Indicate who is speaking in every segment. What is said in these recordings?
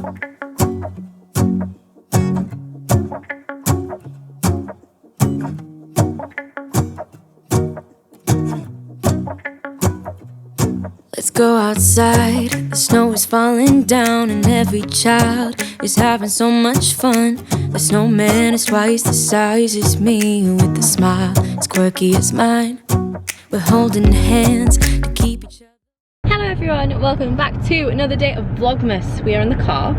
Speaker 1: Let's go outside, the snow is falling down and every child is having so much fun. The snowman is twice the size as me, with a smile as quirky as mine. We're holding hands to keep each other.
Speaker 2: Hello everyone, welcome back to another day of Vlogmas. We are in the car.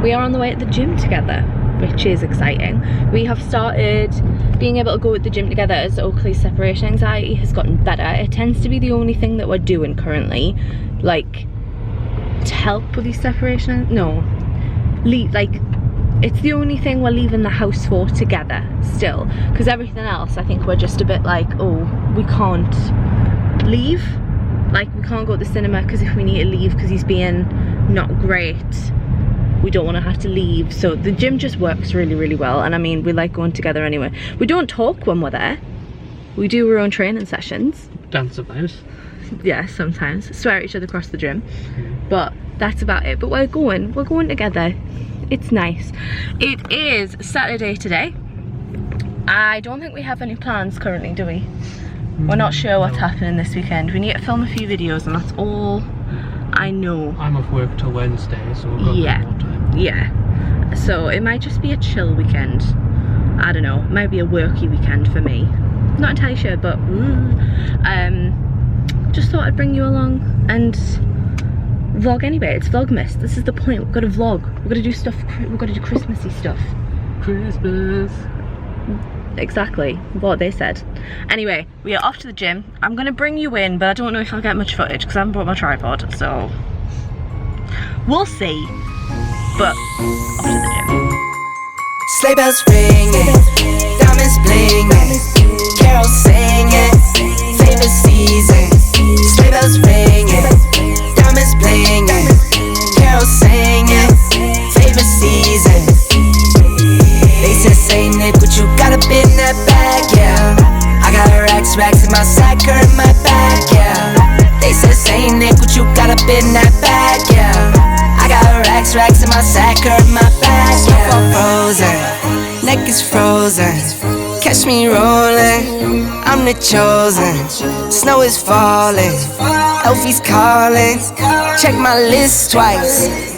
Speaker 2: We are on the way at the gym together, which is exciting. We have started being able to go at the gym together as Oakley's separation anxiety has gotten better. It tends to be the only thing that we're doing currently, like to help with these separation. No, it's the only thing we're leaving the house for together still, because everything else I think we're just a bit like, oh, we can't leave. Like, we can't go to the cinema because if we need to leave because he's being not great, we don't want to have to leave. So the gym just works really well, and I mean, we like going together anyway. We don't talk when we're there. We do our own training sessions.
Speaker 3: Dance sometimes.
Speaker 2: Yeah, sometimes. Swear at each other across the gym. But that's about it. But we're going together. It's nice. It is Saturday today. I don't think we have any plans currently, do we? We're not sure what's happening this weekend. We need to film a few videos and that's all I know.
Speaker 3: I'm off work till Wednesday, so we've got a bit more time.
Speaker 2: Yeah. So it might just be a chill weekend. I don't know. It might be a worky weekend for me. Not entirely sure, but just thought I'd bring you along and vlog anyway. It's Vlogmas. This is the point. We've got to vlog. We've got to do stuff. We've got to do Christmassy stuff.
Speaker 3: Christmas.
Speaker 2: Exactly what they said. Anyway, we are off to the gym. I'm gonna bring you in, but I don't know if I'll get much footage because I haven't brought my tripod, so we'll see. But off to the gym.
Speaker 4: Sleigh bells ringing, diamonds blinging, carols singing, favorite season. Sleigh bells ringing, diamonds blinging, carols singing, favorite season. They said, say Nick, what you got up in that bag, yeah. I got racks in my sack or in my bag, yeah. They said, say Nick, what you got up in that bag, yeah. I got racks in my sack or in my bag, yeah. Snowfall frozen, neck is frozen. Catch me rolling, I'm the chosen. Snow is falling, Elfie's calling. Check my list twice.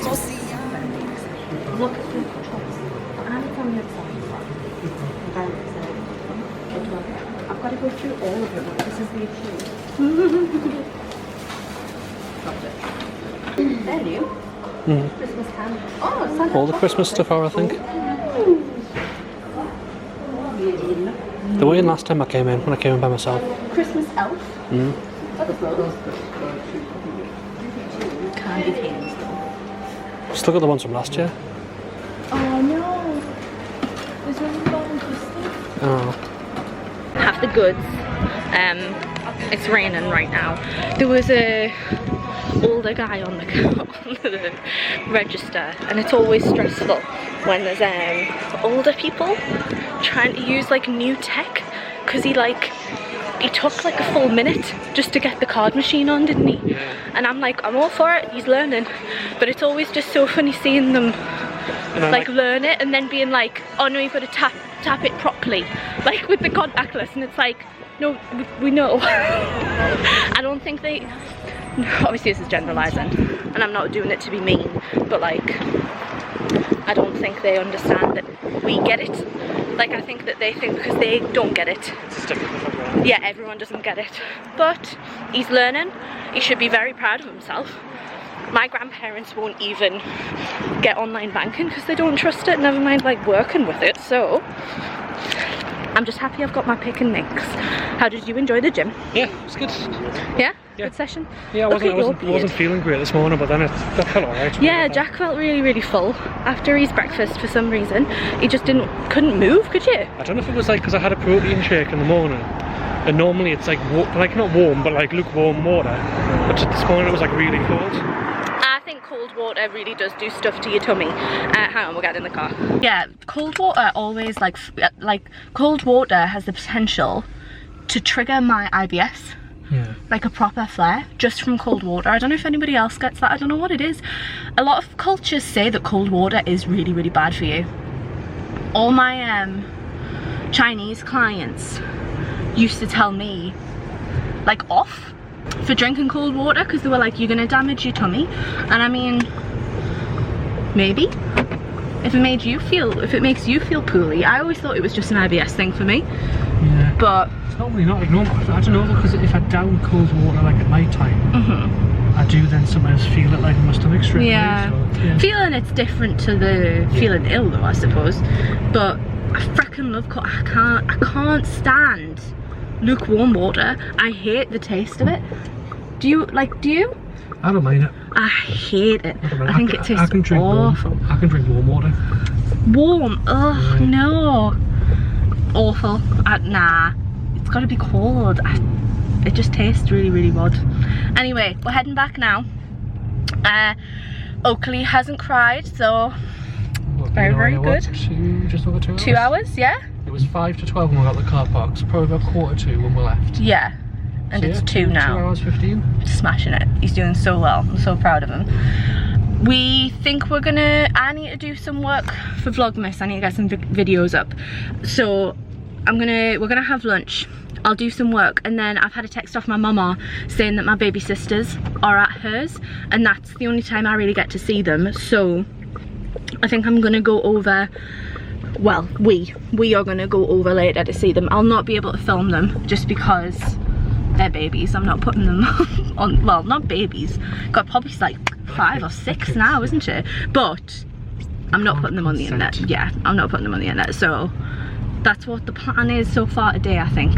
Speaker 2: I've got to go through all of them. This is the issue. They're new. Christmas candles. Oh, Santa.
Speaker 3: All the Christmas stuff are, I think. They were in last time I came in, when I came in by myself.
Speaker 2: Christmas elf. That's close. Candy canes though.
Speaker 3: Still got the ones from last year.
Speaker 2: Oh no. There's one going for stuff.
Speaker 3: Oh.
Speaker 2: Have the goods. It's raining right now. There was a older guy on the register, and it's always stressful when there's older people trying to use like new tech, because he took like a full minute just to get the card machine on, didn't he?
Speaker 3: Yeah.
Speaker 2: And I'm like, I'm all for it, he's learning, but it's always just so funny seeing them like learn it and then being like, oh no, you've got to tap it properly, like with the contactless, and it's like, no, we know. I don't think they, obviously this is generalising and I'm not doing it to be mean, but like, I don't think they understand that we get it. Like, I think that they think because they don't get it. Yeah, everyone doesn't get it. But he's learning. He should be very proud of himself. My grandparents won't even get online banking because they don't trust it, never mind like working with it. So I'm just happy I've got my pick and mix. How did you enjoy the gym?
Speaker 3: Yeah, it was good.
Speaker 2: Yeah? Good session?
Speaker 3: Yeah, I wasn't feeling great this morning, but then that felt alright.
Speaker 2: Yeah, Jack felt really full after his breakfast for some reason. He just couldn't move, could you?
Speaker 3: I don't know if it was like because I had a protein shake in the morning, and normally it's like not warm, but like lukewarm water. But this morning it was like really cold.
Speaker 2: I think cold water really does do stuff to your tummy. Hang on, we'll get in the car. Yeah, cold water always cold water has the potential to trigger my IBS.
Speaker 3: Yeah.
Speaker 2: Like a proper flare, just from cold water. I don't know if anybody else gets that. I don't know what it is. A lot of cultures say that cold water is really, really bad for you. All my Chinese clients used to tell me, like, off for drinking cold water, because they were like, you're gonna damage your tummy. And I mean, maybe. If it makes you feel poorly. I always thought it was just an IBS thing for me.
Speaker 3: Yeah.
Speaker 2: But
Speaker 3: it's normally not. I don't know, because if I down cold water like at night time, I do then sometimes feel it like in my stomach straight away. So, yeah.
Speaker 2: Feeling it's different to the feeling ill though, I suppose. But I freaking love I can't stand lukewarm water. I hate the taste of it. Do you?
Speaker 3: I don't mind it.
Speaker 2: I hate it. I think it tastes awful.
Speaker 3: I can drink warm water.
Speaker 2: Warm? Ugh, no. Awful. Nah. It's got to be cold. It just tastes really, really odd. Anyway, we're heading back now. Oakley hasn't cried, so very, very good.
Speaker 3: Just over 2 hours?
Speaker 2: 2 hours, yeah?
Speaker 3: It was 5 to 12 when we got the car park, so probably about 1:45 when we left.
Speaker 2: Yeah. And so it's 2 now.
Speaker 3: 2 hours 15.
Speaker 2: Smashing it. He's doing so well. I'm so proud of him. We think I need to do some work for Vlogmas. I need to get some videos up. So we're gonna have lunch. I'll do some work, and then I've had a text off my mama saying that my baby sisters are at hers, and that's the only time I really get to see them. So I think I'm gonna go over, well, we are gonna go over later to see them. I'll not be able to film them just because they're babies. I'm not putting them on, well, not babies. God, probably like 5 or 6 now, isn't she? But I'm not putting them on the internet. Yeah, I'm not putting them on the internet. So that's what the plan is so far today, I think.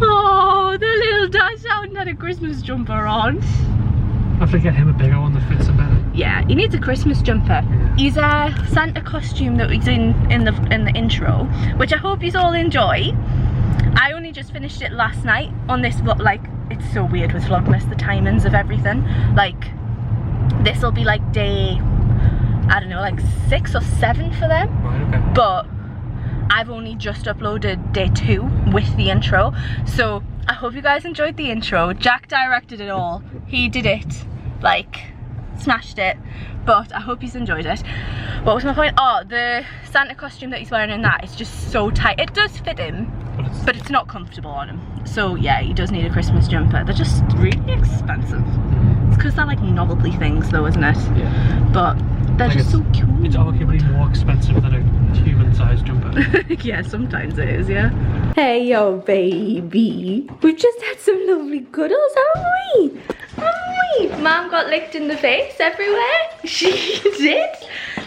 Speaker 2: Oh, the little Dash out had a Christmas jumper on.
Speaker 3: I have to get him a bigger one that fits him better.
Speaker 2: Yeah, he needs a Christmas jumper.
Speaker 3: Yeah.
Speaker 2: He's a Santa costume that he's in the intro, which I hope you all enjoy. I only just finished it last night on this vlog. Like, it's so weird with Vlogmas, the timings of everything. Like, this will be like day, I don't know, like 6 or 7 for them.
Speaker 3: Right, okay.
Speaker 2: But I've only just uploaded day 2 with the intro. So I hope you guys enjoyed the intro. Jack directed it all. He did it, like, smashed it. But I hope he's enjoyed it. What was my point? Oh, the Santa costume that he's wearing in that is just so tight. It does fit him, but it's not comfortable on him. So yeah, he does need a Christmas jumper. They're just really expensive. It's because they're like novelty things though, isn't it? Yeah. But they're like just so cute. It's
Speaker 3: arguably more expensive than a human-sized jumper.
Speaker 2: Yeah, sometimes it is, yeah. Hey, yo, baby. We've just had some lovely cuddles, haven't we? Mom got licked in the face everywhere. She did.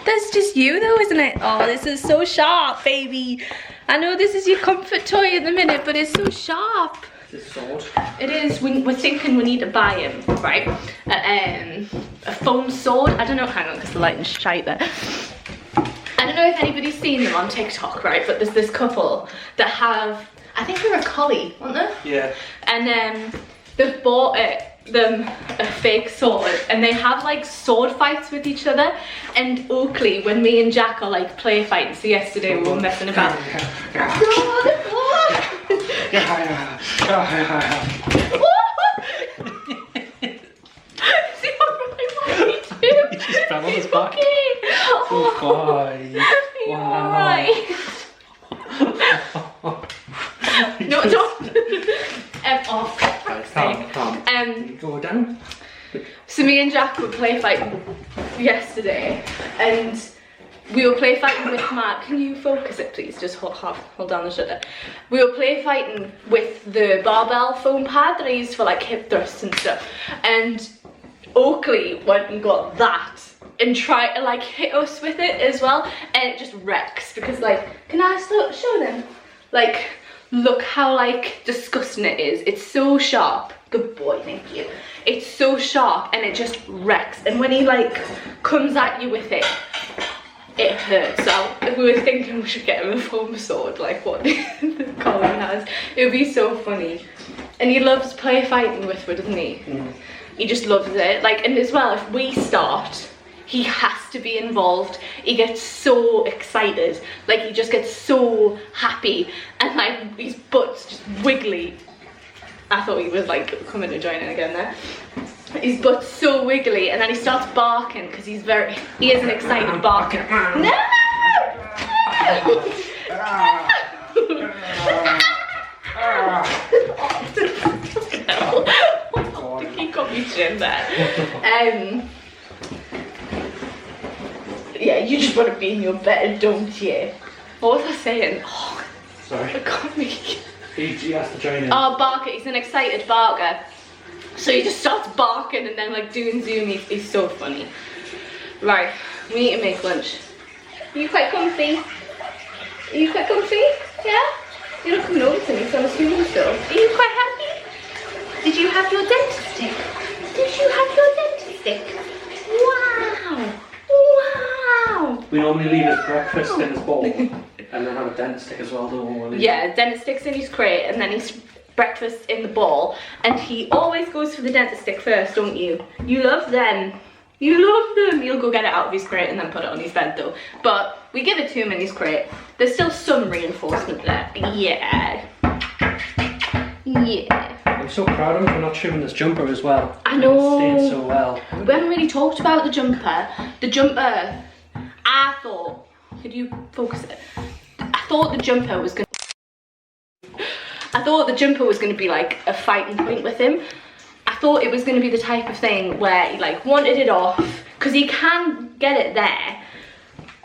Speaker 2: That's just you though, isn't it? Oh, this is so sharp, baby. I know this is your comfort toy at the minute, but it's so sharp.
Speaker 3: This sword.
Speaker 2: It is. We're thinking we need to buy him, right? A foam sword. I don't know. Hang on, because the lighting's shite there. I don't know if anybody's seen them on TikTok, right? But there's this couple that have, I think they're a collie, aren't they?
Speaker 3: Yeah.
Speaker 2: And they've bought them a fake sword, and they have like sword fights with each other. And Oakley, when me and Jack are like play fighting, so yesterday we were messing about.
Speaker 3: He just fell on his back. Oh, boy. Wow.
Speaker 2: No, don't. Off.
Speaker 3: Calm. Go down.
Speaker 2: So me and Jack were play fighting yesterday, and we were play fighting with Mark. Can you focus it, please? Just hold down the shutter. We were play fighting with the barbell foam pad that I used for like hip thrusts and stuff, and Oakley went and got that and tried to like hit us with it as well, and it just wrecks because, like, can I show them? Like, look how like disgusting it is. It's so sharp. Good boy, thank you. It's so sharp and it just wrecks, and when he like comes at you with it, it hurts. So we were thinking we should get him a foam sword like what the Colin has. It would be so funny. And he loves play fighting with it, doesn't he? He just loves it. Like, and as well, if we start, he has to be involved. He gets so excited, like he just gets so happy, and like his butt's just wiggly. I thought he was like coming to join in again there. His butt's so wiggly, and then he starts barking because he is an excited barker. No! He got me chin there. Yeah, you just want to be in your bed, don't you? What was I saying? Oh,
Speaker 3: sorry.
Speaker 2: I got me.
Speaker 3: He has to join in.
Speaker 2: Oh, barker. He's an excited barker. So he just starts barking and then like doing zoomies. He's so funny. Right, we need to make lunch. Are you quite comfy? Are you quite comfy? Yeah? You're not coming over to me, so I'm assuming so. Are you quite happy? Did you have your dentist stick? Did you have your dentist stick? Wow! Wow!
Speaker 3: We normally leave his breakfast in his bowl and then have a dentist stick as well, don't we?
Speaker 2: Yeah, dentist stick's in his crate and then his breakfast in the bowl, and he always goes for the dentist stick first, don't you? You love them. You love them. He'll go get it out of his crate and then put it on his bed though. But we give it to him in his crate. There's still some reinforcement there. Yeah. Yeah.
Speaker 3: I'm so proud of him for not trimming this jumper as well.
Speaker 2: I know.
Speaker 3: It stayed so well.
Speaker 2: We haven't really talked about the jumper. The jumper, I thought, could you focus it? I thought the jumper was going to be like a fighting point with him. I thought it was going to be the type of thing where he like wanted it off, because he can get it there.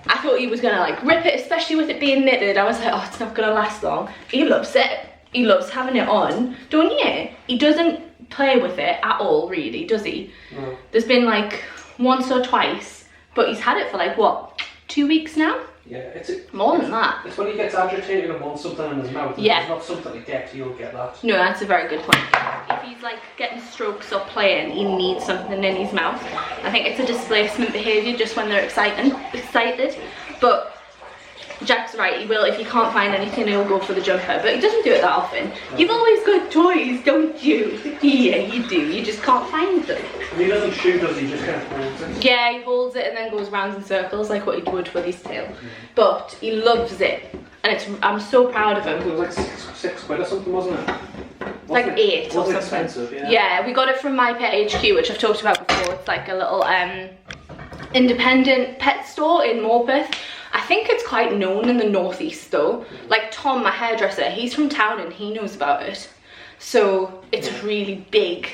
Speaker 2: I thought he was going to like rip it, especially with it being knitted. I was like, oh, it's not going to last long. He loves it. He loves having it on, don't you? He doesn't play with it at all, really, does he? No. There's been like once or twice, but he's had it for like, what, 2 weeks now?
Speaker 3: Yeah,
Speaker 2: more than that.
Speaker 3: It's when he gets agitated and wants something in his mouth.
Speaker 2: Yeah.
Speaker 3: If there's not something to get, he'll get that.
Speaker 2: No, that's a very good point. If he's like getting strokes or playing, he needs something in his mouth. I think it's a displacement behaviour just when they're excited. But Jack's right, he will, if he can't find anything, he'll go for the jumper, but he doesn't do it that often. You've always got toys, don't you? Yeah, you do, you just can't find them.
Speaker 3: And he doesn't shoot, does he? Just kind of holds it?
Speaker 2: Yeah, he holds it and then goes round in circles like what he would with his tail. But he loves it, and I'm so proud of him.
Speaker 3: It was like six quid or something, wasn't it?
Speaker 2: Like 8 or something.
Speaker 3: Expensive, yeah.
Speaker 2: Yeah, we got it from My Pet HQ, which I've talked about before. It's like a little independent pet store in Morpeth. I think it's quite known in the northeast though. Like Tom, my hairdresser, he's from town and he knows about it. So it's a really big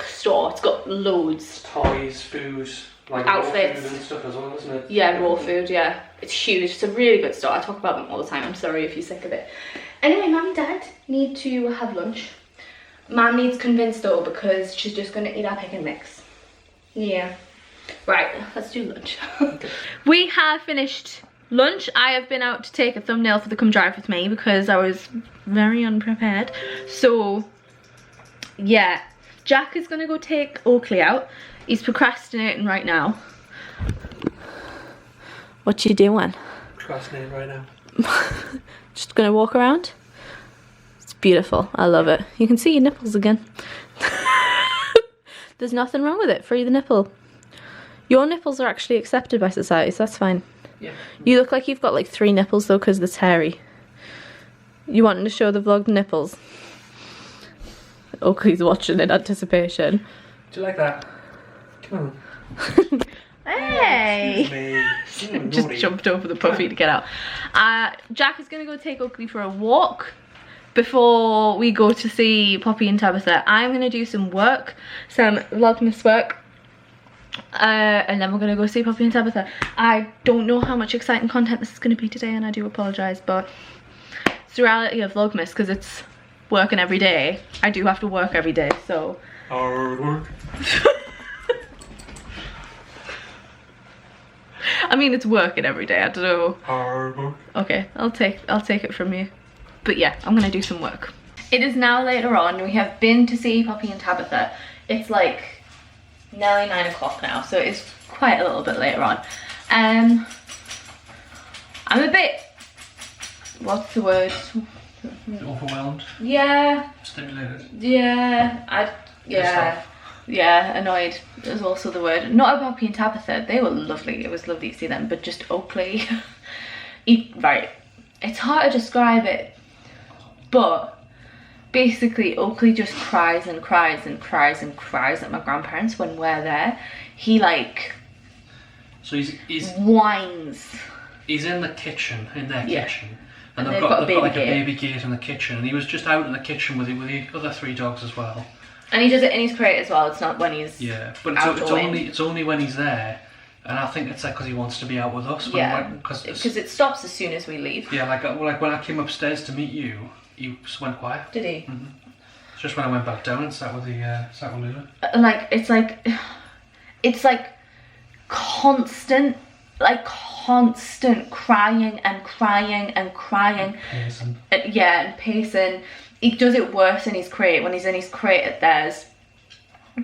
Speaker 2: store. It's got loads.
Speaker 3: Toys, food, like
Speaker 2: outfits
Speaker 3: raw food and stuff as well, isn't it?
Speaker 2: Yeah, raw food, yeah. It's huge. It's a really good store. I talk about them all the time. I'm sorry if you're sick of it. Anyway, Mum and Dad need to have lunch. Mum needs convinced though because she's just going to eat our pick and mix. Yeah. Right, let's do lunch. Okay. We have finished lunch. I have been out to take a thumbnail for the Come Drive With Me because I was very unprepared. So, yeah. Jack is going to go take Oakley out. He's procrastinating right now. What you doing?
Speaker 3: Procrastinating right now.
Speaker 2: Just going to walk around. It's beautiful. I love it. You can see your nipples again. There's nothing wrong with it. Free the nipple. Your nipples are actually accepted by society, so that's fine.
Speaker 3: Yeah.
Speaker 2: You look like you've got like 3 nipples though, because it's hairy. You wanting to show the vlog nipples? Oakley's watching in anticipation.
Speaker 3: Do you like that? Come on.
Speaker 2: Hey! Just jumped over the puppy to get out. Jack is going to go take Oakley for a walk before we go to see Poppy and Tabitha. I'm going to do some work, some Vlogmas work. And then we're going to go see Poppy and Tabitha. I don't know how much exciting content this is going to be today, and I do apologise, but it's the reality of Vlogmas because it's working every day. I do have to work every day, so...
Speaker 3: Hard work.
Speaker 2: I mean, it's working every day, I don't know.
Speaker 3: Hard work.
Speaker 2: Okay, I'll take it from you. But yeah, I'm going to do some work. It is now later on. We have been to see Poppy and Tabitha. It's like nearly 9 o'clock now, so it's quite a little bit later on. I'm a bit, what's the word?
Speaker 3: Overwhelmed?
Speaker 2: Yeah.
Speaker 3: Stimulated?
Speaker 2: Yeah. Yeah, annoyed is also the word. Not about Poppy and Tabitha, they were lovely. It was lovely to see them, but just Oakley. Right, it's hard to describe it, but basically Oakley just cries and cries and cries and cries at my grandparents when we're there. He like,
Speaker 3: so he's
Speaker 2: whines.
Speaker 3: He's in the kitchen, in their kitchen, and they've
Speaker 2: got
Speaker 3: like a baby gate in the kitchen, and he was just out in the kitchen with the other 3 dogs as well.
Speaker 2: And he does it in his crate as well. It's not when he's
Speaker 3: but it's only when he's there, and I think it's like because he wants to be out with us. Because
Speaker 2: it stops as soon as we leave.
Speaker 3: Yeah, like when I came upstairs to meet you, he just went quiet.
Speaker 2: Did he?
Speaker 3: Mm-hmm. It's just when I went back down and sat with Luna.
Speaker 2: Like it's like constant crying and crying and crying.
Speaker 3: Pacing.
Speaker 2: And pacing. He does it worse in his crate. When he's in his crate at theirs,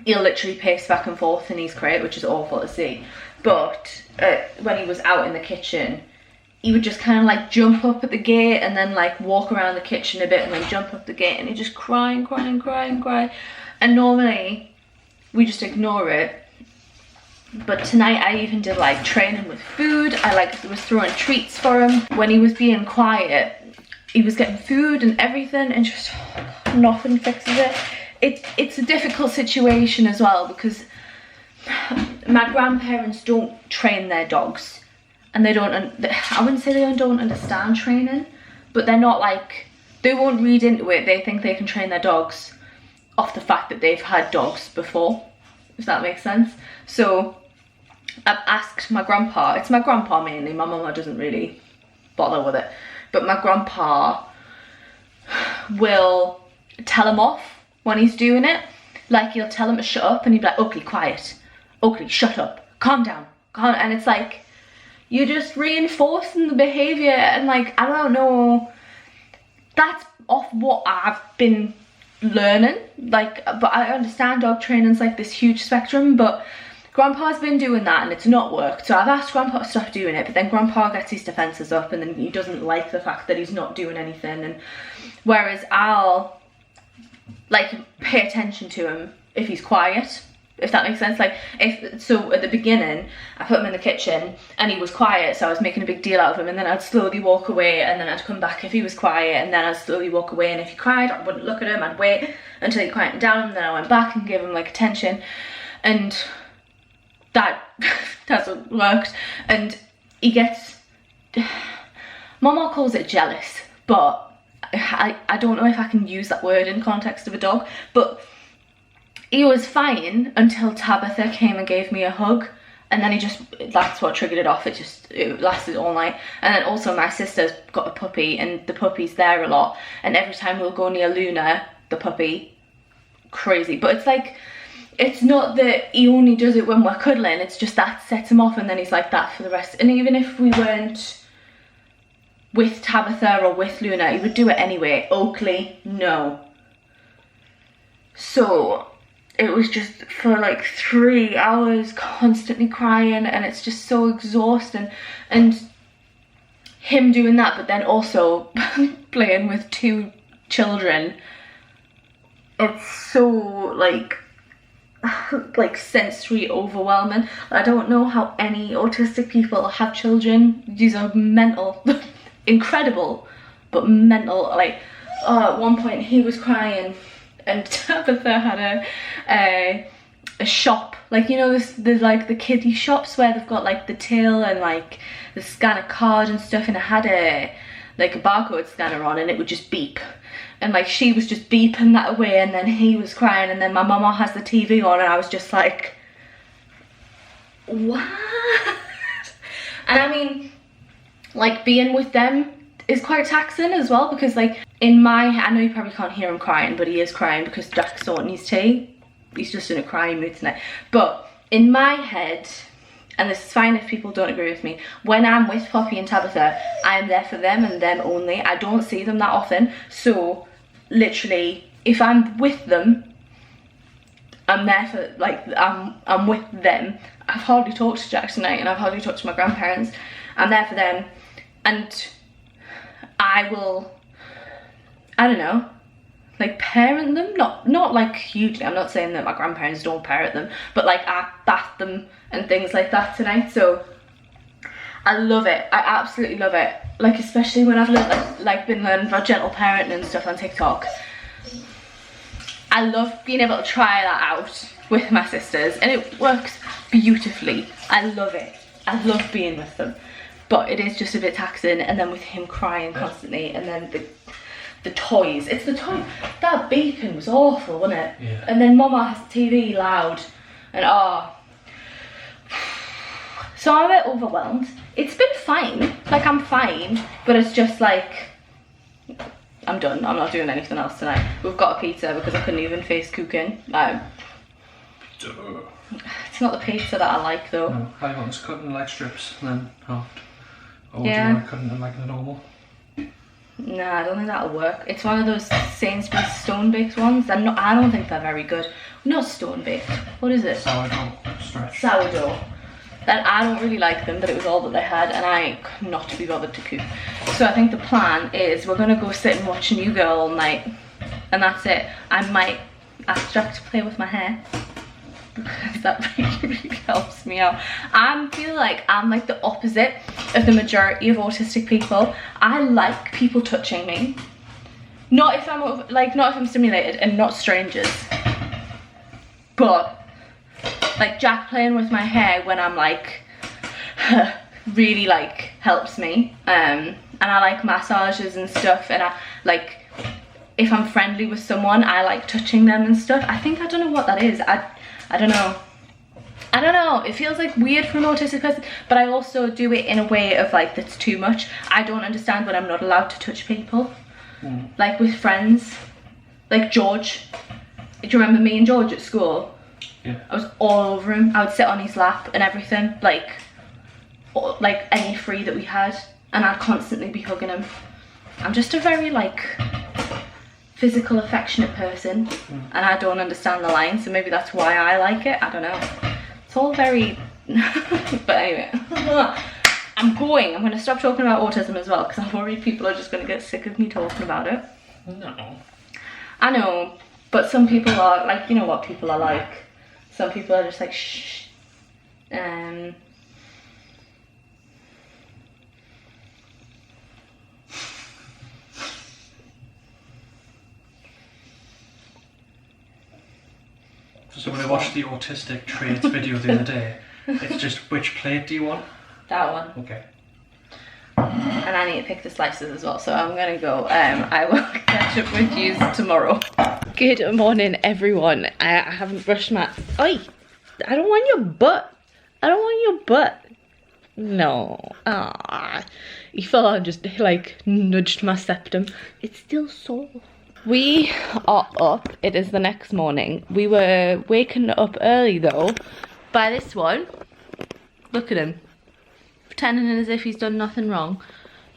Speaker 2: he'll literally pace back and forth in his crate, which is awful to see. But when he was out in the kitchen, he would just kind of like jump up at the gate and then like walk around the kitchen a bit and then jump up the gate, and he'd just cry and cry and cry and cry. And normally we just ignore it. But tonight I even did like training with food. I like was throwing treats for him. When he was being quiet, he was getting food and everything, and just nothing fixes it. It's a difficult situation as well because my grandparents don't train their dogs, and I wouldn't say they don't understand training, but they're not like, they won't read into it. They think they can train their dogs off the fact that they've had dogs before, if that makes sense. So I've asked my grandpa, it's my grandpa mainly, my mama doesn't really bother with it, but my grandpa will tell him off when he's doing it. Like he'll tell him to shut up and he'd be like, Oakley, quiet. Oakley, shut up. Calm down. And it's like, you're just reinforcing the behaviour, and like, I don't know, that's off what I've been learning. Like, but I understand dog training's like this huge spectrum, but Grandpa's been doing that and it's not worked. So I've asked Grandpa to stop doing it, but then Grandpa gets his defences up and then he doesn't like the fact that he's not doing anything. And whereas I'll like pay attention to him if he's quiet, if that makes sense. Like, so at the beginning I put him in the kitchen and he was quiet, so I was making a big deal out of him, and then I'd slowly walk away and then I'd come back if he was quiet, and then I'd slowly walk away, and if he cried I wouldn't look at him, I'd wait until he quieted down, and then I went back and gave him like attention, and that hasn't worked. And he gets, Mama calls it jealous, but I don't know if I can use that word in context of a dog, but he was fine until Tabitha came and gave me a hug, and then that's what triggered it off. It lasted all night. And then also my sister's got a puppy, and the puppy's there a lot, and every time we'll go near Luna, the puppy, crazy. But it's like, it's not that he only does it when we're cuddling, it's just that sets him off, and then he's like that for the rest. And even if we weren't with Tabitha or with Luna, he would do it anyway. Oakley, no. So it was just for like 3 hours constantly crying, and it's just so exhausting. And him doing that, but then also playing with 2 children, it's so like sensory overwhelming. I don't know how any autistic people have children. These are mental, incredible, but mental. Like, at one point he was crying and Tabitha had a shop, like, you know, there's like the kiddie shops where they've got like the till and like the scan a card and stuff, and it had a barcode scanner on, and it would just beep, and like she was just beeping that away, and then he was crying, and then my mama has the TV on, and I was just like, what? And I mean, like, being with them is quite taxing as well, because like I know you probably can't hear him crying, but he is crying because Jack's sorting his tea. He's just in a crying mood tonight. But in my head, and this is fine if people don't agree with me, when I'm with Poppy and Tabitha, I am there for them and them only. I don't see them that often, so literally if I'm with them, I'm there for, like, I'm with them. I've hardly talked to Jack tonight, and I've hardly talked to my grandparents. I'm there for them, and I will, I don't know, like, parent them, not like hugely. I'm not saying that my grandparents don't parent them, but like I bath them and things like that tonight. So I love it. I absolutely love it. Like, especially when I've learned, like been learning about gentle parenting and stuff on TikTok. I love being able to try that out with my sisters, and it works beautifully. I love it. I love being with them, but it is just a bit taxing. And then with him crying constantly, and then the toys. It's the toy. That bacon was awful, wasn't it?
Speaker 3: Yeah.
Speaker 2: And then Mama has the TV loud, and so I'm a bit overwhelmed. It's been fine. Like, I'm fine, but it's just like, I'm done. I'm not doing anything else tonight. We've got a pizza because I couldn't even face cooking. It's not the pizza that I like though.
Speaker 3: No, I want to cut in like strips and then halved. Or do
Speaker 2: Yeah.
Speaker 3: you want to cut in like a normal?
Speaker 2: Nah, I don't think that'll work. It's one of those Sainsbury's stone baked ones. I don't think they're very good. Not stone baked. What is it?
Speaker 3: Sourdough stretch.
Speaker 2: Sourdough. That I don't really like them, but it was all that they had, and I could not be bothered to cook. So I think the plan is we're gonna go sit and watch New Girl all night, and that's it. I might ask Jack to play with my hair, because that really helps me out. I feel like I'm like the opposite of the majority of autistic people. I like people touching me. Not if I'm stimulated, and not strangers. But like Jack playing with my hair when I'm like really like helps me. And I like massages and stuff, and I like if I'm friendly with someone, I like touching them and stuff. I don't know what that is. I don't know. I don't know. It feels like weird for an autistic person, but I also do it in a way of like that's too much. I don't understand when I'm not allowed to touch people. Like with friends. Like George. Do you remember me and George at school?
Speaker 3: Yeah.
Speaker 2: I was all over him. I would sit on his lap and everything. Like any free that we had. And I'd constantly be hugging him. I'm just a very like physical, affectionate person, and I don't understand the line, so maybe that's why I like it. I don't know. It's all very but anyway. I'm gonna stop talking about autism as well, because I'm worried people are just gonna get sick of me talking about it.
Speaker 3: No.
Speaker 2: I know, but some people are like, you know what people are like. Some people are just like shh.
Speaker 3: So when I watched the autistic traits video the other day, it's just which plate do you want?
Speaker 2: That one.
Speaker 3: Okay.
Speaker 2: And I need to pick the slices as well, so I'm gonna go. I will catch up with you tomorrow. Good morning, everyone. I haven't brushed my... Oi! I don't want your butt. I don't want your butt. No. You felt I just like nudged my septum. It's still sore. We are up. It is the next morning. We were waken up early though by this one. Look at him. Pretending as if he's done nothing wrong.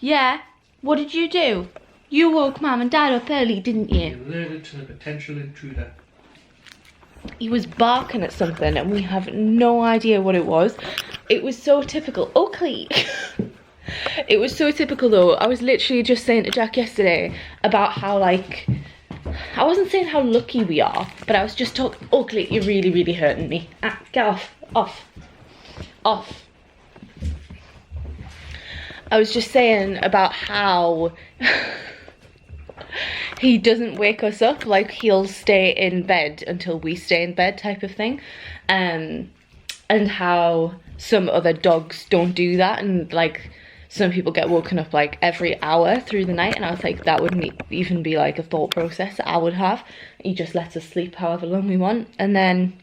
Speaker 2: Yeah, what did you do? You woke Mum and Dad up early, didn't you?
Speaker 3: You alerted to the potential intruder.
Speaker 2: He was barking at something and we have no idea what it was. It was so typical. Oakley! It was so typical though. I was literally just saying to Jack yesterday about how like... I wasn't saying how lucky we are, but I was just talking... Oakley, you're really, really hurting me. Get off. Off. Off. I was just saying about how he doesn't wake us up, like he'll stay in bed until we stay in bed type of thing, and how some other dogs don't do that, and like some people get woken up like every hour through the night, and I was like, that wouldn't even be like a thought process that I would have. He just lets us sleep however long we want. And then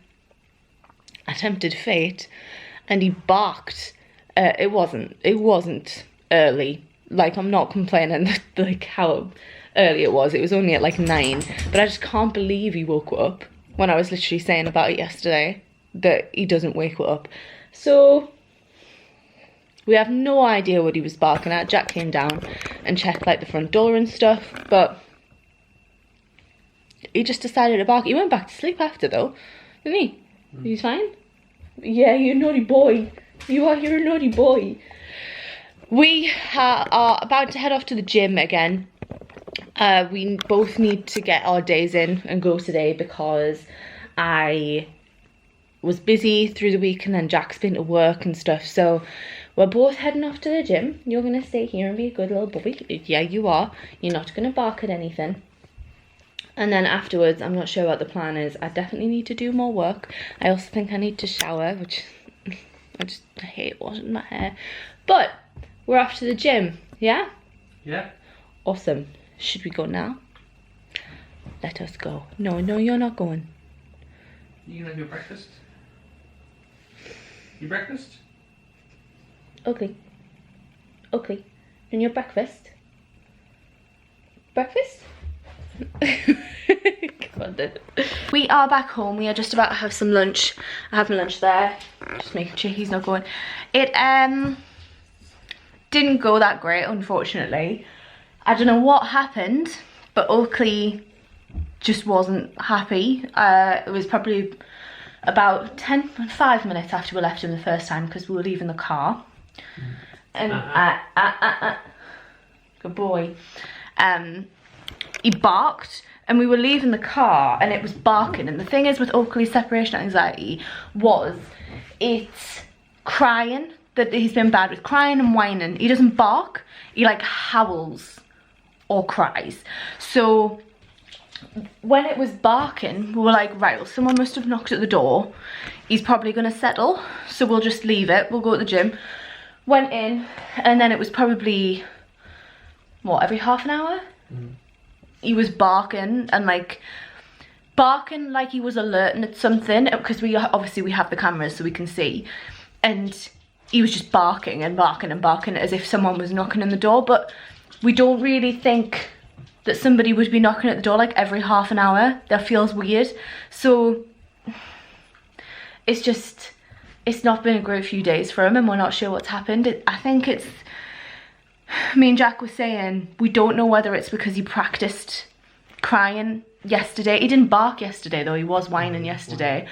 Speaker 2: I tempted fate and he barked. It wasn't early, like I'm not complaining like how early it was only at like 9, but I just can't believe he woke up when I was literally saying about it yesterday that he doesn't wake up. So we have no idea what he was barking at. Jack came down and checked like the front door and stuff, but he just decided to bark. He went back to sleep after though, didn't he? He's fine. Yeah, you're a naughty boy. You're a naughty boy. We are about to head off to the gym again. We both need to get our days in and go today because I was busy through the week and then Jack's been to work and stuff. So we're both heading off to the gym. You're going to stay here and be a good little boy. Yeah, you are. You're not going to bark at anything. And then afterwards, I'm not sure what the plan is. I definitely need to do more work. I also think I need to shower, which I hate washing my hair. But we're off to the gym, yeah?
Speaker 3: Yeah.
Speaker 2: Awesome. Should we go now? Let us go. No, you're not going.
Speaker 3: You gonna have your breakfast? Your breakfast?
Speaker 2: Oakley. Oakley. And your breakfast? Breakfast? Come on then. We are back home. We are just about to have some lunch. I have my lunch there. Just making sure he's not going. It didn't go that great, unfortunately. I don't know what happened, but Oakley just wasn't happy. It was probably about 5 minutes after we left him the first time because we were leaving the car. And good boy. He barked and we were leaving the car and it was barking. And the thing is with Oakley's separation anxiety was it's crying, that he's been bad with crying and whining. He doesn't bark, he like howls or cries. So when it was barking, we were like, right, well, someone must have knocked at the door. He's probably gonna settle, so we'll just leave it. We'll go to the gym. Went in, and then it was probably, what, every half an hour? He was barking and like he was alerting at something, because we have the cameras so we can see, and he was just barking and barking and barking as if someone was knocking on the door. But we don't really think that somebody would be knocking at the door like every half an hour. That feels weird. So it's not been a great few days for him and we're not sure what's happened. I think it's, me and Jack were saying, we don't know whether it's because he practiced crying yesterday. He didn't bark yesterday though, he was whining yesterday.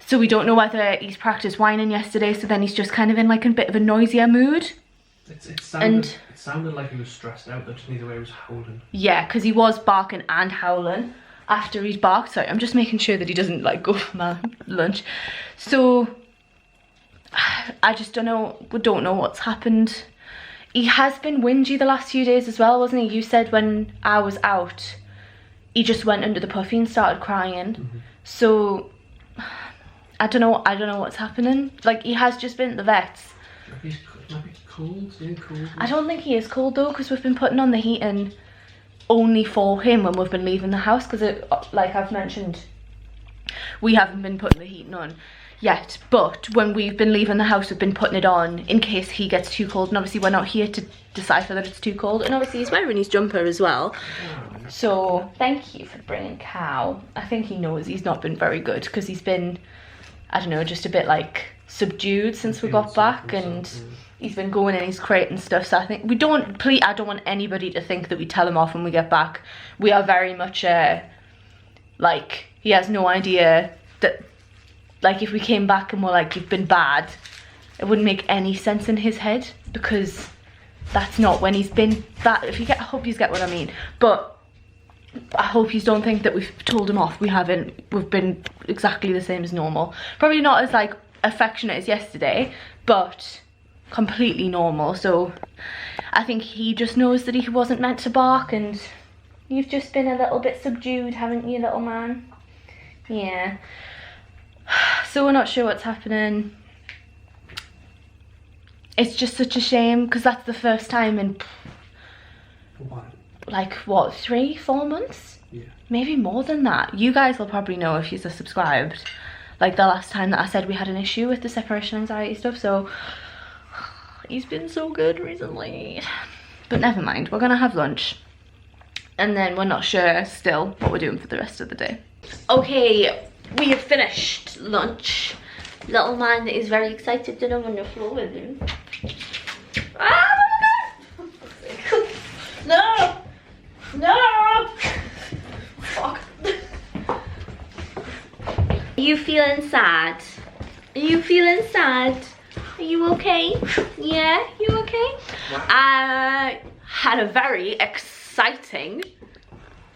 Speaker 2: So we don't know whether he's practiced whining yesterday, so then he's just kind of in like a bit of a noisier mood.
Speaker 3: It sounded like he was stressed out, but just neither way he was howling. Yeah,
Speaker 2: because he was barking and howling after he'd barked. Sorry, I'm just making sure that he doesn't like go for my lunch. So I just don't know. We don't know what's happened. He has been whingy the last few days as well, wasn't he? You said when I was out, he just went under the puffy and started crying. So I don't know what's happening. Like, he has just been at the vets.
Speaker 3: He's might be cold.
Speaker 2: I don't think he is cold though, because we've been putting on the heating only for him when we've been leaving the house, because like I've mentioned, we haven't been putting the heating on yet, but when we've been leaving the house we've been putting it on in case he gets too cold, and obviously we're not here to decipher that it's too cold. And obviously he's wearing his jumper as well, so thank you for bringing Cow. I think he knows he's not been very good because he's been, I don't know, just a bit like subdued since we got back, and he's been going in his crate and stuff. So I think I don't want anybody to think that we tell him off when we get back. We are very much like, he has no idea that, like, if we came back and we're like, you've been bad, it wouldn't make any sense in his head, because that's not when he's been bad. I hope you get what I mean. But I hope you don't think that we've told him off. We haven't. We've been exactly the same as normal. Probably not as like affectionate as yesterday, but completely normal. So I think he just knows that he wasn't meant to bark, and you've just been a little bit subdued, haven't you, little man? Yeah. So we're not sure what's happening. It's just such a shame, because that's the first time in like, what, 3-4 months?
Speaker 3: Yeah.
Speaker 2: Maybe more than that. You guys will probably know if you're subscribed. Like the last time that I said we had an issue with the separation anxiety stuff. So he's been so good recently. But never mind, we're gonna have lunch. And then we're not sure still what we're doing for the rest of the day. Okay, we have finished lunch. Little man is very excited that I'm on the floor with him. Ah! No! No! Fuck. Are you feeling sad? Are you feeling sad? Are you okay? Yeah, you okay? Wow. I had a very exciting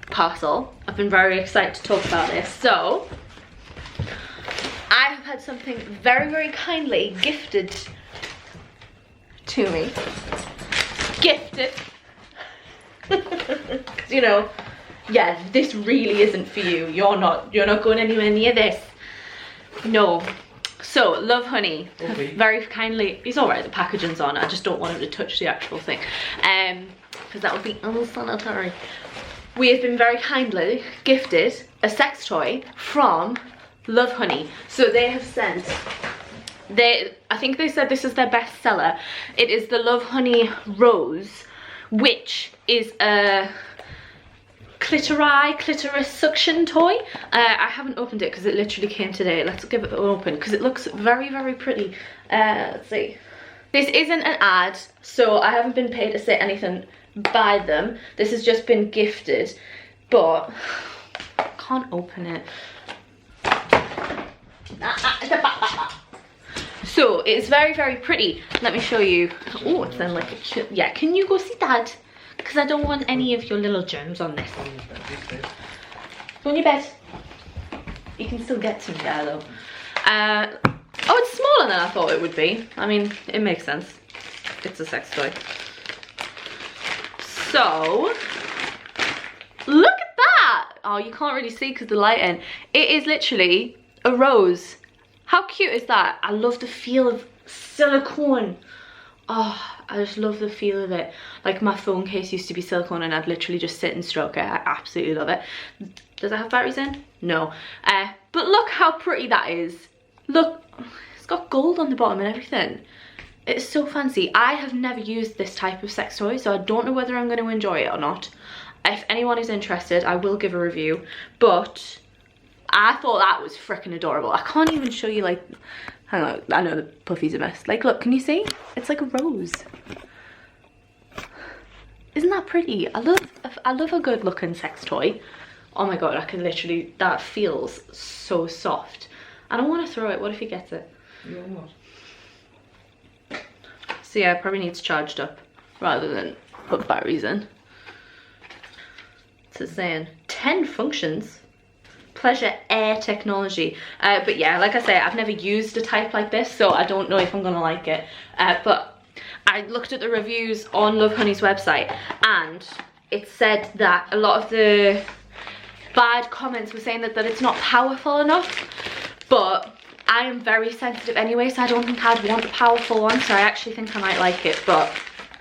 Speaker 2: parcel. I've been very excited to talk about this. So, I have had something very, very kindly gifted to me. Gifted. You know, yeah, this really isn't for you. You're not going anywhere near this. No. So, Love Honey, very kindly, he's alright, the packaging's on, I just don't want him to touch the actual thing, because that would be unsanitary. We have been very kindly gifted a sex toy from Love Honey. So they have sent, I think they said this is their best seller. It is the Love Honey Rose, which is a clitoris suction toy. I haven't opened it because it literally came today. Let's give it an open because it looks very, very pretty. Let's see. This isn't an ad, so I haven't been paid to say anything by them. This has just been gifted, but I can't open it. So it's very, very pretty. Let me show you. Oh, it's then like it should. Yeah, can you go see Dad? Because I don't want any of your little germs on this. Go on your bed. You can still get some there though. Oh, it's smaller than I thought it would be. I mean, it makes sense. It's a sex toy. So, look at that! Oh, you can't really see because the lighting. It is literally a rose. How cute is that? I love the feel of silicone. Oh, I just love the feel of it. Like my phone case used to be silicone and I'd literally just sit and stroke it. I absolutely love it. Does it have batteries in? No. But look how pretty that is. Look, it's got gold on the bottom and everything. It's so fancy. I have never used this type of sex toy, so I don't know whether I'm going to enjoy it or not. If anyone is interested, I will give a review. But I thought that was freaking adorable. I can't even show you, like, hang on, I know the puffy's a mess. Like, look, can you see? It's like a rose. Isn't that pretty? I love a good looking sex toy. Oh my god, I can literally, that feels so soft. I don't want to throw it. What if he gets it?
Speaker 3: You know what?
Speaker 2: So yeah, it probably needs charged up rather than put batteries in. So it's saying 10 functions. Pleasure Air technology. But yeah, like I say, I've never used a type like this, so I don't know if I'm gonna like it. But I looked at the reviews on Love Honey's website and it said that a lot of the bad comments were saying that it's not powerful enough. But I am very sensitive anyway, so I don't think I'd want a powerful one, so I actually think I might like it. But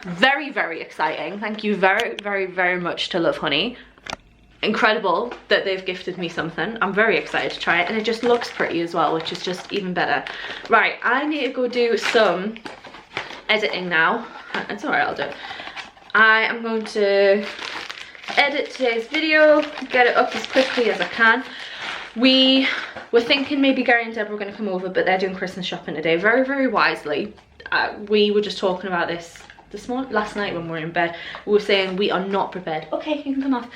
Speaker 2: very, very exciting. Thank you very, very, very much to Love Honey. Incredible that they've gifted me something. I'm very excited to try it, and it just looks pretty as well, which is just even better. Right, I need to go do some editing now. It's alright, I'll do it. I am going to edit today's video, get it up as quickly as I can. We were thinking maybe Gary and Deb were going to come over, but they're doing Christmas shopping today. Very, very wisely. We were just talking about this last night when we were in bed. We were saying we are not prepared. Okay, you can come off.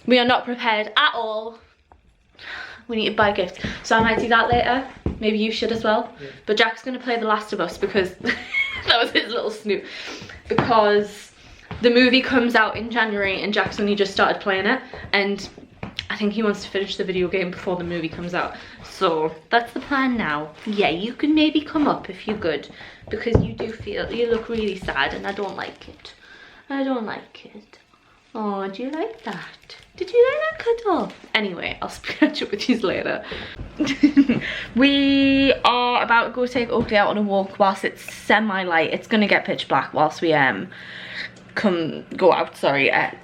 Speaker 2: We are not prepared at all. We need to buy gifts. So I might do that later. Maybe you should as well. Yeah. But Jack's going to play The Last of Us because that was his little snoop. Because the movie comes out in January and Jack's only just started playing it. And I think he wants to finish the video game before the movie comes out. So that's the plan now. Yeah, you can maybe come up if you're good. Because you look really sad and I don't like it. I don't like it. Oh, do you like that? Did you like that cuddle? Anyway, I'll catch up with you later. We are about to go take Oakley out on a walk whilst it's semi-light. It's gonna get pitch black whilst we go out. Sorry, I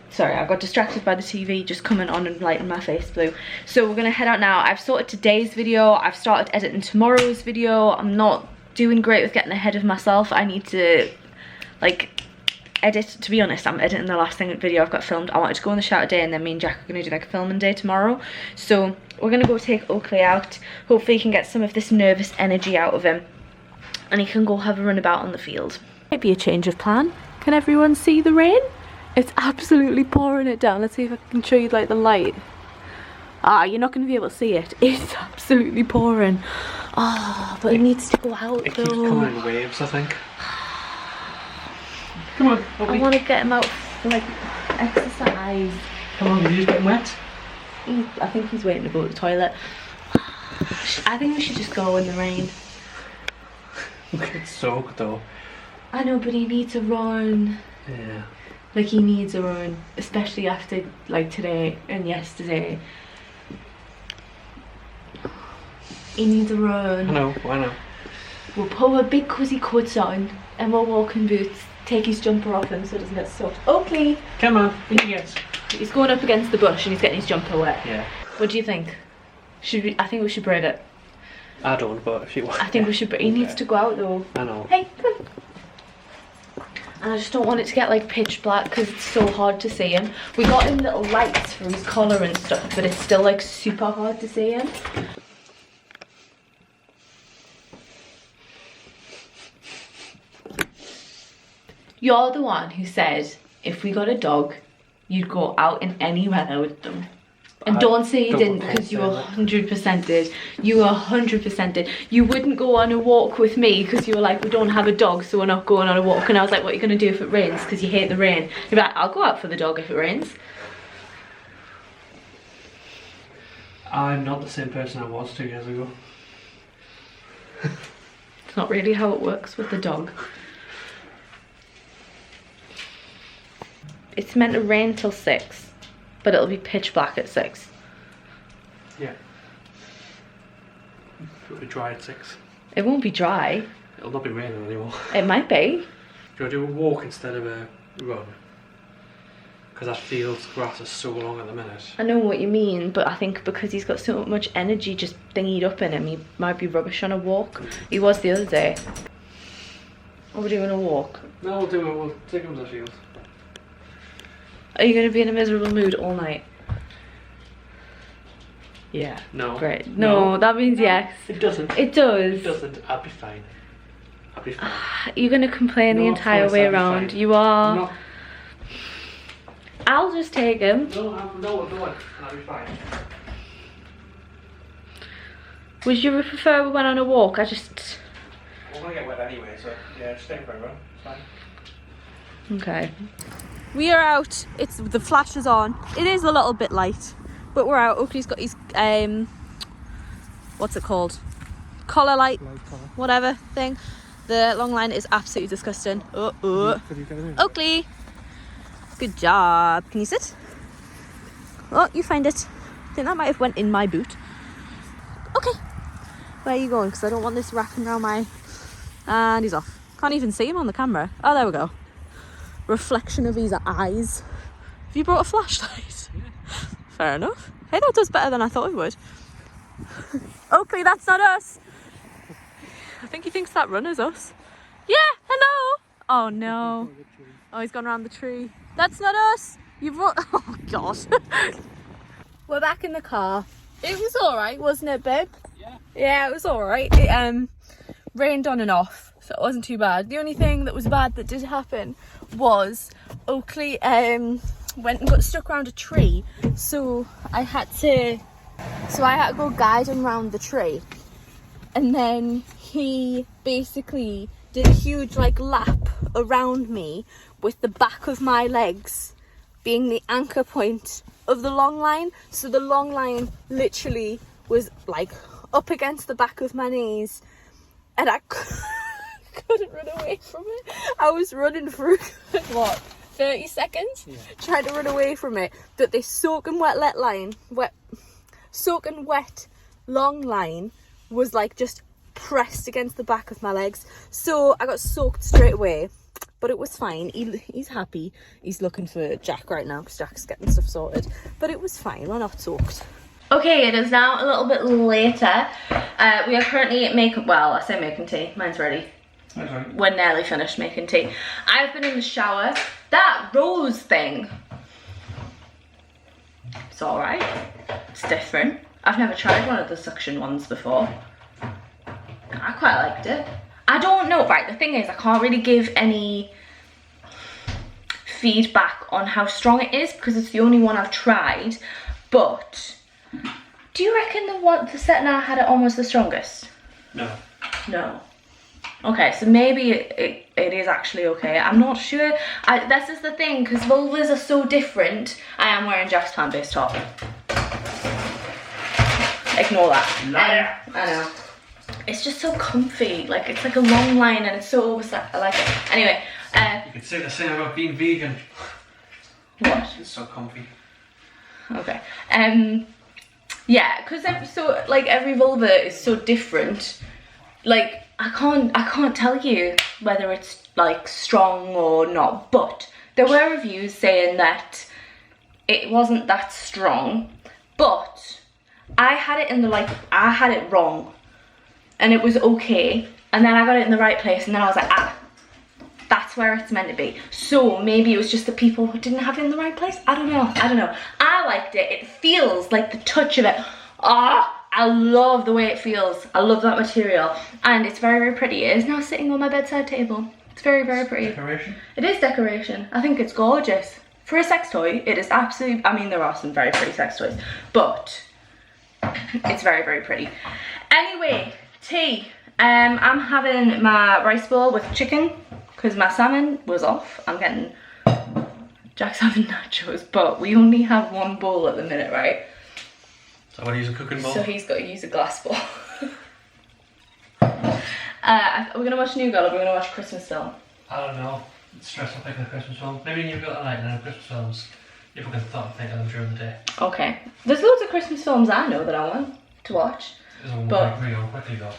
Speaker 2: got distracted by the TV just coming on and lighting my face blue. So we're gonna head out now. I've sorted today's video. I've started editing tomorrow's video. I'm not doing great with getting ahead of myself. I need to, like, edit. To be honest, I'm editing the last video I've got filmed. I wanted to go on the shower day and then me and Jack are going to do like a filming day tomorrow. So we're going to go take Oakley out. Hopefully he can get some of this nervous energy out of him and he can go have a run about on the field. Might be a change of plan. Can everyone see the rain? It's absolutely pouring it down. Let's see if I can show you like the light. Ah, you're not going to be able to see it. It's absolutely pouring. Ah, but it needs to go out though.
Speaker 3: It keeps coming in waves, I think. Come on, Oakley.
Speaker 2: I want to get him out for like exercise.
Speaker 3: Come on, he's getting wet.
Speaker 2: I think he's waiting to go to the toilet. I think we should just go in the rain.
Speaker 3: Look, it's soaked though.
Speaker 2: I know, but he needs to run.
Speaker 3: Yeah.
Speaker 2: Like he needs a run, especially after like today and yesterday. He needs a run.
Speaker 3: I know.
Speaker 2: We'll put our big cosy coats on and we'll walking boots, take his jumper off him so it doesn't get soaked. Oakley!
Speaker 3: Come on, yes.
Speaker 2: He's going up against the bush and he's getting his jumper wet.
Speaker 3: Yeah.
Speaker 2: What do you think? I think we should braid it.
Speaker 3: I don't, but if you want.
Speaker 2: I think we should, he needs to go out though.
Speaker 3: I know.
Speaker 2: Hey, come on. And I just don't want it to get like pitch black because it's so hard to see him. We got him little lights for his collar and stuff, but it's still like super hard to see him. You're the one who said if we got a dog, you'd go out in any weather with them. And don't say you didn't, because you 100% did. You 100% did. You wouldn't go on a walk with me because you were like, we don't have a dog, so we're not going on a walk. And I was like, what are you going to do if it rains? Because you hate the rain. You're like, I'll go out for the dog if it rains.
Speaker 3: I'm not the same person I was 2 years ago.
Speaker 2: It's not really how it works with the dog. It's meant to rain till 6, but it'll be pitch black at 6.
Speaker 3: Yeah. It'll be dry at 6.
Speaker 2: It won't be dry.
Speaker 3: It'll not be raining anymore.
Speaker 2: It might be.
Speaker 3: Do you want to do a walk instead of a run? Because that field's grass is so long at the minute.
Speaker 2: I know what you mean, but I think because he's got so much energy just thingied up in him, he might be rubbish on a walk. He was the other day. Are we doing a walk?
Speaker 3: No, we'll take him to the field.
Speaker 2: Are you going to be in a miserable mood all night? Yeah.
Speaker 3: No.
Speaker 2: Great. No, that means yes.
Speaker 3: It doesn't.
Speaker 2: It does.
Speaker 3: It doesn't. I'll be fine. I'll be fine.
Speaker 2: You're going to complain the entire way around. You are.
Speaker 3: No.
Speaker 2: I'll just take him.
Speaker 3: No, I'll be fine.
Speaker 2: Would you prefer we went on a walk?
Speaker 3: We're going to get wet anyway, so yeah, just stay for a run. It's fine.
Speaker 2: Okay. We are out. The flash is on. It is a little bit light, but we're out. Oakley's got his what's it called? Collar light, whatever thing. The long line is absolutely disgusting. Oakley, good job. Can you sit? Oh, you find it. I think that might have went in my boot. Okay. Where are you going? Because I don't want this wrapping around my. And he's off. Can't even see him on the camera. Oh, there we go. Reflection of his eyes. Have you brought a flashlight? Yeah. Fair enough. Hey, that does better than I thought it would. Oakley, that's not us. I think he thinks that runner's us. Yeah, hello. Oh no. Oh, he's gone around the tree. That's not us. You've brought. Oh god. We're back in the car. It was alright, wasn't it, babe? Yeah. Yeah, it was alright. It rained on and off, so it wasn't too bad. The only thing that was bad that did happen was Oakley went and got stuck around a tree, so I had to go guide him around the tree, and then he basically did a huge like lap around me with the back of my legs being the anchor point of the long line. So the long line literally was like up against the back of my knees, and I couldn't run away from it. I was running for what, 30 seconds? Yeah. Trying to run away from it. But this soaking wet long line was like just pressed against the back of my legs. So I got soaked straight away. But it was fine. He's happy. He's looking for Jack right now because Jack's getting stuff sorted. But it was fine. We're not soaked. Okay, it is now a little bit later. We are currently making, well, I say making tea. Mine's ready.
Speaker 3: Okay.
Speaker 2: We're nearly finished making tea. I've been in the shower. That rose thing, it's alright. It's different. I've never tried one of the suction ones before. I quite liked it. I don't know, right, the thing is I can't really give any feedback on how strong it is because it's the only one I've tried, but do you reckon the set now had it almost the strongest?
Speaker 3: No.
Speaker 2: No. Okay, so maybe it is actually okay. I'm not sure. This is the thing, because vulvas are so different. I am wearing Jack's plant-based top. Ignore that.
Speaker 3: Liar.
Speaker 2: I know. It's just so comfy. Like, it's like a long line and it's so oversized. I like it. Anyway.
Speaker 3: You could say the same about being vegan.
Speaker 2: What?
Speaker 3: It's so comfy.
Speaker 2: Okay. Yeah, because so like every vulva is so different. Like I can't tell you whether it's like strong or not, but there were reviews saying that it wasn't that strong, but I had it in the I had it wrong and it was okay, and then I got it in the right place, and then I was like, ah, that's where it's meant to be. So maybe it was just the people who didn't have it in the right place. I don't know. I liked it. It feels like the touch of it. I love the way it feels. I love that material, and it's very, very pretty. It is now sitting on my bedside table. It's very, very pretty.
Speaker 3: Decoration?
Speaker 2: It is decoration. I think it's gorgeous. For a sex toy, it is absolutely, I mean, there are some very pretty sex toys, but it's very, very pretty. Anyway, tea. I'm having my rice bowl with chicken because my salmon was off. I'm getting, Jack's having nachos, but we only have one bowl at the minute, right?
Speaker 3: So I want to use a cooking bowl?
Speaker 2: So he's got to use a glass bowl. We're going to watch New Girl, or we're going to watch a Christmas film?
Speaker 3: I don't know. It's stressful picking a Christmas film. Maybe New Girl tonight and then Christmas films. If we can think of them during the day.
Speaker 2: Okay. There's loads of Christmas films I know that I want to watch. But
Speaker 3: quickly though.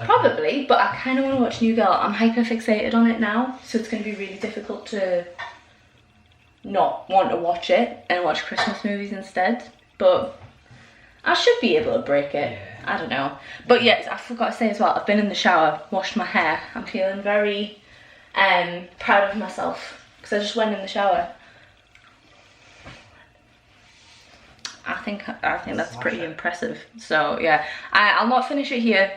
Speaker 2: Probably, but I kind of want to watch New Girl. I'm hyper fixated on it now, so it's going to be really difficult to not want to watch it and watch Christmas movies instead. But I should be able to break it.
Speaker 3: Yeah.
Speaker 2: I don't know. But yes, I forgot to say as well, I've been in the shower, washed my hair. I'm feeling very proud of myself because I just went in the shower. I think that's pretty impressive. So yeah, I'll not finish it here.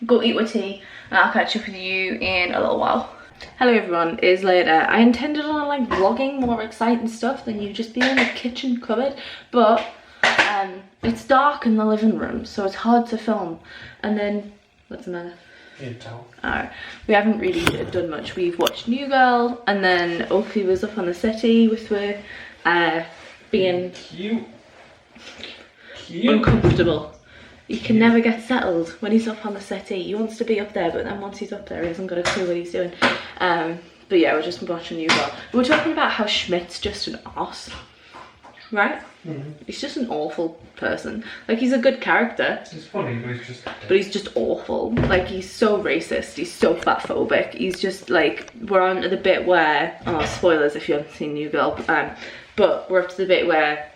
Speaker 2: Go eat with tea, and I'll catch up with you in a little while. Hello everyone, it is later. I intended on like vlogging more exciting stuff than you just being in the kitchen cupboard, but it's dark in the living room, so it's hard to film. And then, what's the matter? Alright, we haven't really done much. We've watched New Girl, and then Oakley was up on the settee with her being cute. Uncomfortable. He can never get settled when he's up on the settee. He wants to be up there, but then once he's up there, he hasn't got a clue what he's doing. But yeah, we're just watching New Girl. We were talking about how Schmidt's just an arse, right? Mm-hmm. He's just an awful person. Like, he's a good character.
Speaker 3: It's funny, but
Speaker 2: he's just awful. Like, he's so racist. He's so fatphobic. He's just like, we're on to the bit where, oh, spoilers if you haven't seen New Girl, but we're up to the bit where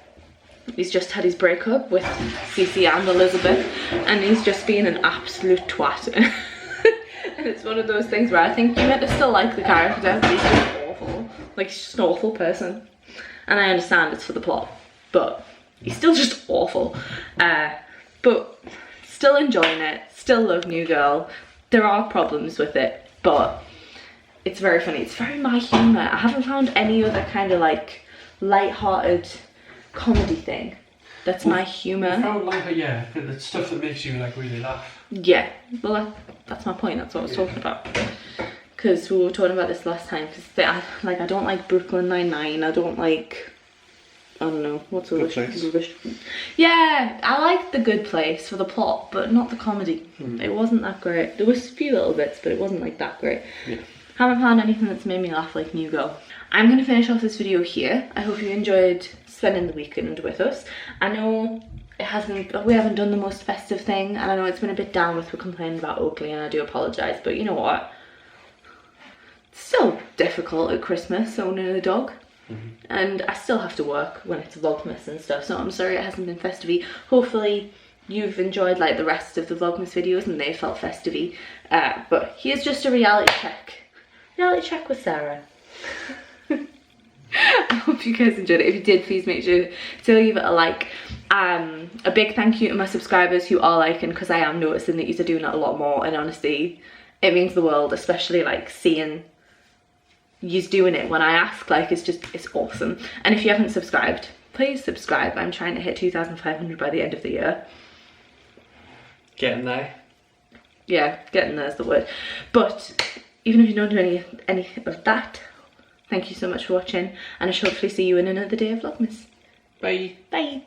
Speaker 2: he's just had his breakup with Cece and Elizabeth, and he's just being an absolute twat. And it's one of those things where I think you meant to still like the character, but he's just awful. Like, he's just an awful person. And I understand it's for the plot, but he's still just awful. But still enjoying it, still love New Girl. There are problems with it, but it's very funny. It's very my humour. I haven't found any other kind of like light-hearted comedy thing that's my humour.
Speaker 3: Yeah, the stuff that makes you like really laugh.
Speaker 2: Yeah, well that's my point. That's what I was talking about. Because we were talking about this last time. Because I don't like Brooklyn Nine-Nine. I don't like, I don't know, what's rubbish. Yeah, I like The Good Place for the plot, but not the comedy. It wasn't that great. There was a few little bits, but it wasn't like that great. Yeah. Haven't found anything that's made me laugh like New Girl. I'm going to finish off this video here. I hope you enjoyed spending the weekend with us. I know we haven't done the most festive thing, and I know it's been a bit down with complaining about Oakley, and I do apologise, but you know what? It's still difficult at Christmas owning a dog. And I still have to work when it's Vlogmas and stuff, so I'm sorry it hasn't been festive-y. Hopefully you've enjoyed like the rest of the Vlogmas videos and they felt festive-y. But here's just a reality check. Reality check with Sarah. I hope you guys enjoyed it. If you did, please make sure to leave it a like. A big thank you to my subscribers who are liking, because I am noticing that you're doing it a lot more, and honestly it means the world, especially like seeing you's doing it when I ask. Like, it's awesome. And if you haven't subscribed, please subscribe. I'm trying to hit 2,500 by the end of the year.
Speaker 3: Getting there.
Speaker 2: Yeah, getting there is the word. But even if you don't do any of that, thank you so much for watching, and I shall hopefully see you in another day of Vlogmas.
Speaker 3: Bye.
Speaker 2: Bye.